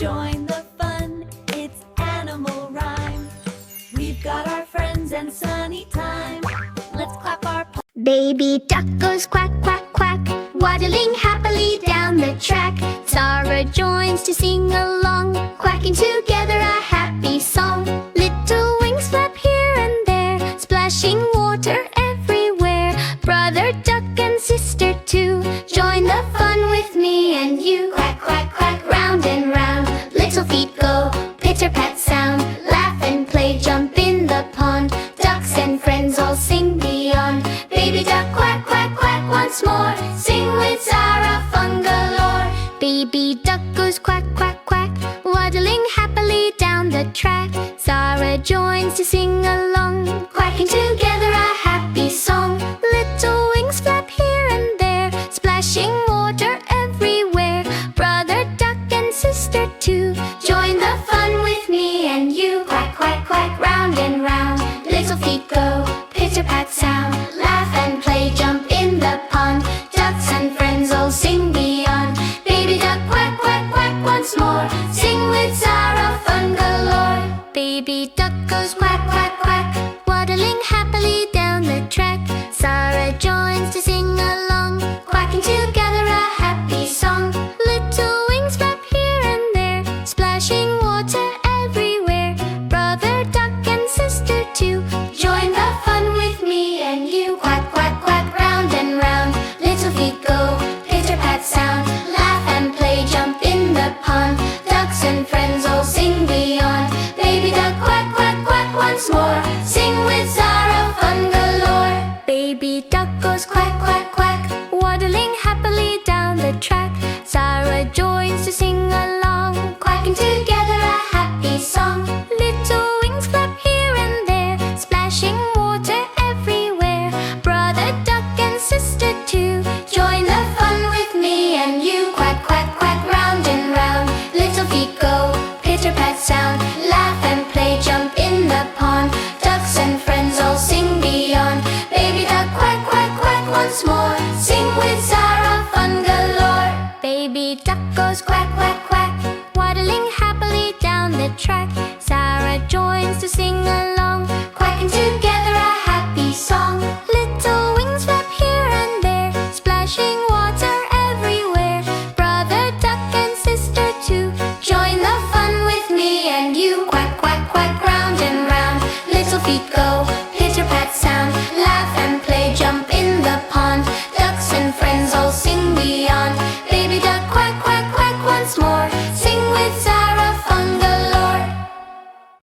Join the fun, it's animal rhyme. We've got our friends and sunny time. Let's clap our paws. Baby duck goes quack, quack, quack, waddling happily down the track. Zara joins to sing along, quacking together a happy song. Little wings flap here and there, splashing water everywhere. Brother duck and sister too, join the fun with me and you. Quack, quack, quack, round and round, little feet go, pitter-pat sound. Laugh and play, jump in the pond, ducks and friends all sing beyond. Baby duck quack, quack, quack once more, sing with Zara, fun galore. Baby duck goes quack, quack, quack, waddling happily down the track. Zara joins to sing along, quacking together a happy song. Little wings flap here and there, splashing water everywhere. Brother duck and sister too, join the fun with me and you. Quack, quack, quack, round and round, little feet go, pitter-pat sound. Laugh and play, jump in the pond, ducks and friends all sing beyond. Baby duck quack, quack, quack once more, sing with Zara, fun galore. Baby duck goes quack, quack, quack, waddling happily down the track. Zara joins to sing along, quacking together a happy song. Little wings flap here and there, splashing water everywhere. Brother duck and sister too, join the fun with me and you. Quack, quack, quack, round and round, little feet go, pitter-pat sound. Laugh and play, jump in the pond, ducks and friends all sing beyond. Baby duck quack, quack, quack once more, sing with Zara, fun galore. Baby duck goes quack, quack, quack, waddling happily down the track. Zara joins to sing along, quacking together a happy song. Little wings flap here and there, splashing water everywhere. Brother duck and sister too, join the fun with me and you. Quack, quack, quack, round and round, little feet go, pitter-pat sound. Laugh and play, jump in the pond, ducks and friends all sing beyond. Baby duck quack, quack, quack once more, sing with Zara, fun galore. Baby duck goes quack, quack, quack, waddling happily down the track. Zara joins to sing along, quacking together a happy song. Little wings flap here and there, splashing water everywhere. Brother duck and sister too, join the fun with me and you. Quack, quack, quack, round and round, little feet go,